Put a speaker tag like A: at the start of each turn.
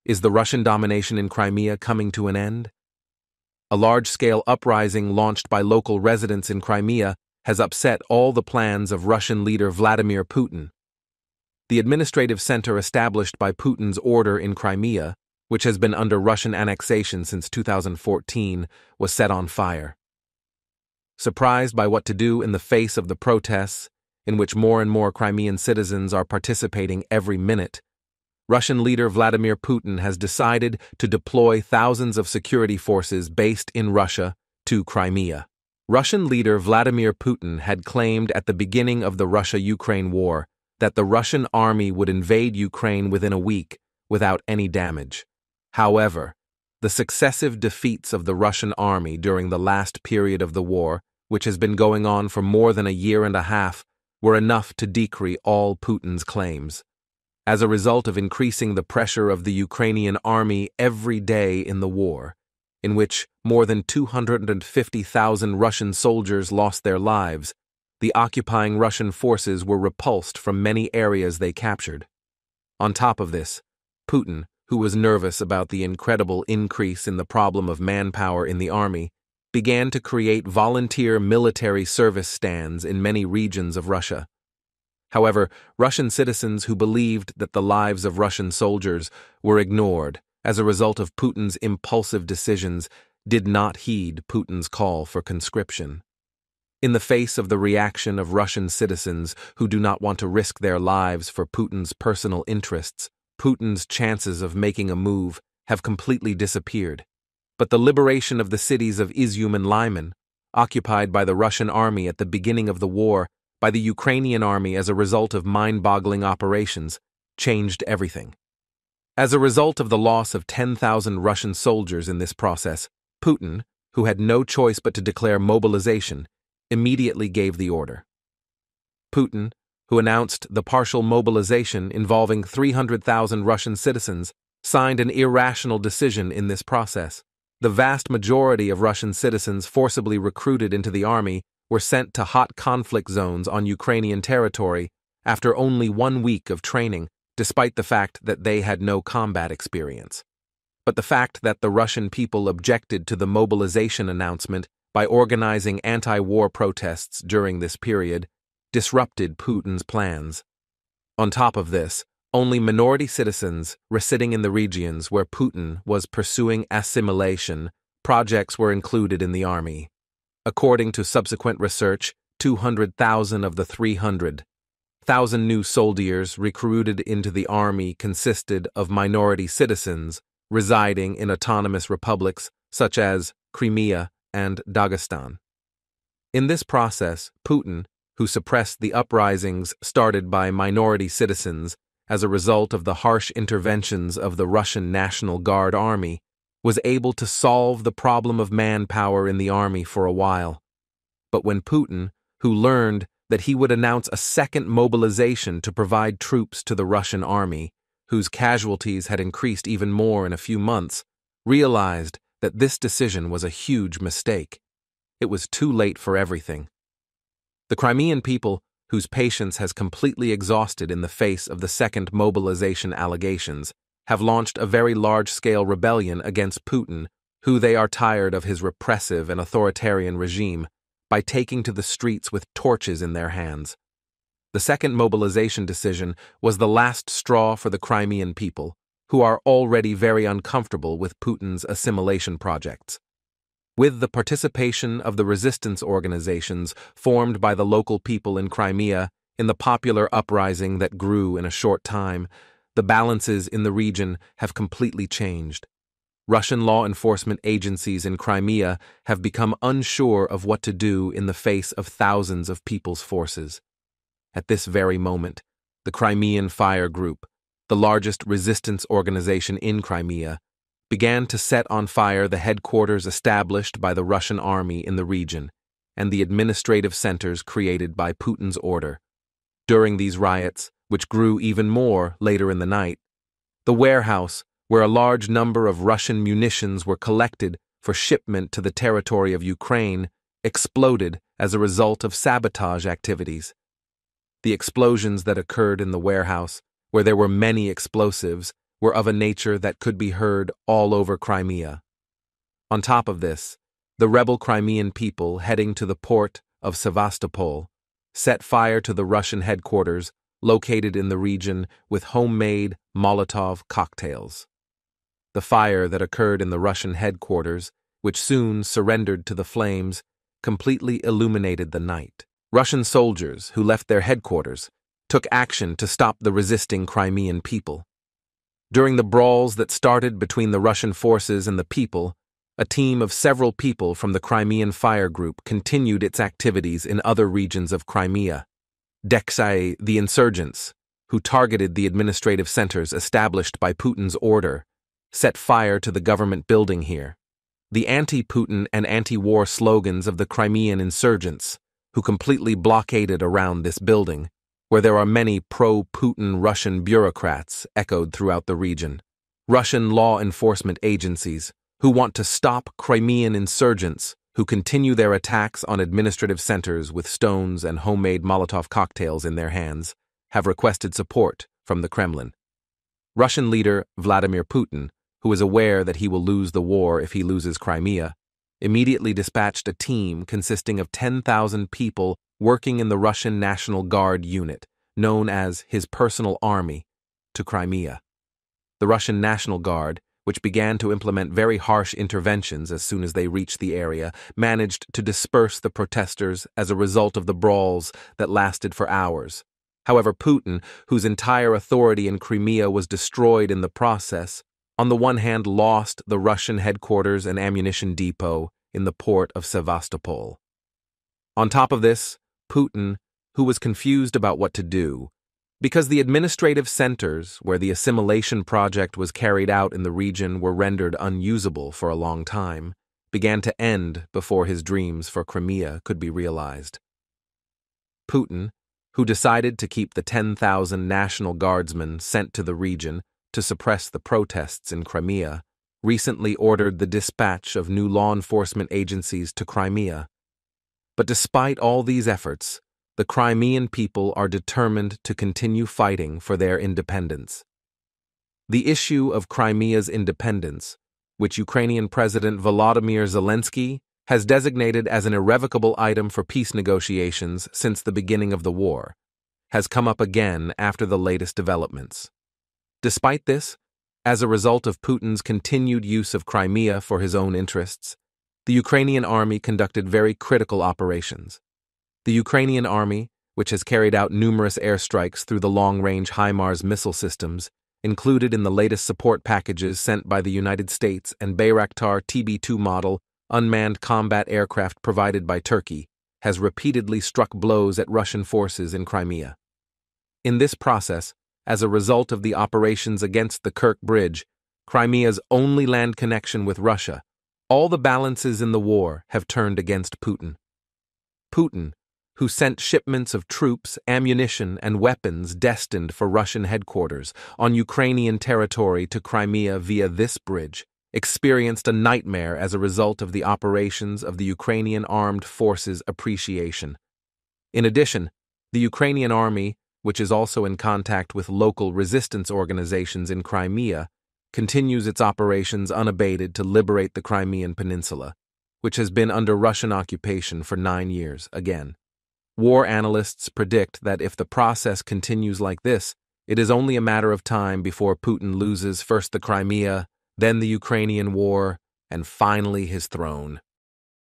A: Is the Russian domination in Crimea coming to an end? A large-scale uprising launched by local residents in Crimea has upset all the plans of Russian leader Vladimir Putin. The administrative center established by Putin's order in Crimea, which has been under Russian annexation since 2014, was set on fire. Surprised by what to do in the face of the protests, in which more and more Crimean citizens are participating every minute, Russian leader Vladimir Putin has decided to deploy thousands of security forces based in Russia to Crimea. Russian leader Vladimir Putin had claimed at the beginning of the Russia-Ukraine war that the Russian army would invade Ukraine within a week without any damage. However, the successive defeats of the Russian army during the last period of the war, which has been going on for more than a year and a half, were enough to decree all Putin's claims. As a result of increasing the pressure of the Ukrainian army every day in the war, in which more than 250,000 Russian soldiers lost their lives, the occupying Russian forces were repulsed from many areas they captured. On top of this, Putin, who was nervous about the incredible increase in the problem of manpower in the army, began to create volunteer military service stands in many regions of Russia. However, Russian citizens who believed that the lives of Russian soldiers were ignored as a result of Putin's impulsive decisions did not heed Putin's call for conscription. In the face of the reaction of Russian citizens who do not want to risk their lives for Putin's personal interests, Putin's chances of making a move have completely disappeared. But the liberation of the cities of Izium and Lyman, occupied by the Russian army at the beginning of the war by the Ukrainian army as a result of mind-boggling operations, changed everything. As a result of the loss of 10,000 Russian soldiers in this process, Putin, who had no choice but to declare mobilization, immediately gave the order. Putin, who announced the partial mobilization involving 300,000 Russian citizens, signed an irrational decision in this process. The vast majority of Russian citizens forcibly recruited into the army were sent to hot conflict zones on Ukrainian territory after only 1 week of training, despite the fact that they had no combat experience. But the fact that the Russian people objected to the mobilization announcement by organizing anti-war protests during this period disrupted Putin's plans. On top of this, only minority citizens residing in the regions where Putin was pursuing assimilation projects were included in the army. According to subsequent research, 200,000 of the 300,000 new soldiers recruited into the army consisted of minority citizens residing in autonomous republics such as Crimea and Dagestan. In this process, Putin, who suppressed the uprisings started by minority citizens as a result of the harsh interventions of the Russian National Guard army, was able to solve the problem of manpower in the army for a while. But when Putin, who learned that he would announce a second mobilization to provide troops to the Russian army, whose casualties had increased even more in a few months, realized that this decision was a huge mistake. It was too late for everything. The Crimean people, whose patience has completely exhausted in the face of the second mobilization allegations, have launched a very large-scale rebellion against Putin, who they are tired of his repressive and authoritarian regime, by taking to the streets with torches in their hands. The second mobilization decision was the last straw for the Crimean people, who are already very uncomfortable with Putin's assimilation projects. With the participation of the resistance organizations formed by the local people in Crimea in the popular uprising that grew in a short time, the balances in the region have completely changed. Russian law enforcement agencies in Crimea have become unsure of what to do in the face of thousands of people's forces. At this very moment, the Crimean Fire Group, the largest resistance organization in Crimea, began to set on fire the headquarters established by the Russian army in the region and the administrative centers created by Putin's order. During these riots, which grew even more later in the night, the warehouse, where a large number of Russian munitions were collected for shipment to the territory of Ukraine, exploded as a result of sabotage activities. The explosions that occurred in the warehouse, where there were many explosives, were of a nature that could be heard all over Crimea. On top of this, the rebel Crimean people heading to the port of Sevastopol set fire to the Russian headquarters located in the region with homemade Molotov cocktails. The fire that occurred in the Russian headquarters, which soon surrendered to the flames, completely illuminated the night. Russian soldiers who left their headquarters took action to stop the resisting Crimean people. During the brawls that started between the Russian forces and the people, a team of several people from the Crimean Fire Group continued its activities in other regions of Crimea. The insurgents, who targeted the administrative centers established by Putin's order, set fire to the government building here. The anti-Putin and anti-war slogans of the Crimean insurgents, who completely blockaded around this building, where there are many pro-Putin Russian bureaucrats, echoed throughout the region. Russian law enforcement agencies, who want to stop Crimean insurgents who continue their attacks on administrative centers with stones and homemade Molotov cocktails in their hands, have requested support from the Kremlin. Russian leader Vladimir Putin, who is aware that he will lose the war if he loses Crimea, immediately dispatched a team consisting of 10,000 people working in the Russian National Guard unit, known as his personal army, to Crimea. The Russian National Guard, which began to implement very harsh interventions as soon as they reached the area, managed to disperse the protesters as a result of the brawls that lasted for hours. However, Putin, whose entire authority in Crimea was destroyed in the process, on the one hand lost the Russian headquarters and ammunition depot in the port of Sevastopol. On top of this, Putin, who was confused about what to do, because the administrative centers where the assimilation project was carried out in the region were rendered unusable for a long time, began to end before his dreams for Crimea could be realized. Putin, who decided to keep the 10,000 National Guardsmen sent to the region to suppress the protests in Crimea, recently ordered the dispatch of new law enforcement agencies to Crimea. But despite all these efforts, the Crimean people are determined to continue fighting for their independence. The issue of Crimea's independence, which Ukrainian President Volodymyr Zelensky has designated as an irrevocable item for peace negotiations since the beginning of the war, has come up again after the latest developments. Despite this, as a result of Putin's continued use of Crimea for his own interests, the Ukrainian army conducted very critical operations. The Ukrainian army, which has carried out numerous airstrikes through the long-range HIMARS missile systems, included in the latest support packages sent by the United States and Bayraktar TB2 model unmanned combat aircraft provided by Turkey, has repeatedly struck blows at Russian forces in Crimea. In this process, as a result of the operations against the Kerch Bridge, Crimea's only land connection with Russia, all the balances in the war have turned against Putin. Putin, who sent shipments of troops, ammunition, and weapons destined for Russian headquarters on Ukrainian territory to Crimea via this bridge, experienced a nightmare as a result of the operations of the Ukrainian Armed Forces Appreciation. In addition, the Ukrainian army, which is also in contact with local resistance organizations in Crimea, continues its operations unabated to liberate the Crimean Peninsula, which has been under Russian occupation for 9 years again. War analysts predict that if the process continues like this, it is only a matter of time before Putin loses first the Crimea, then the Ukrainian war, and finally his throne.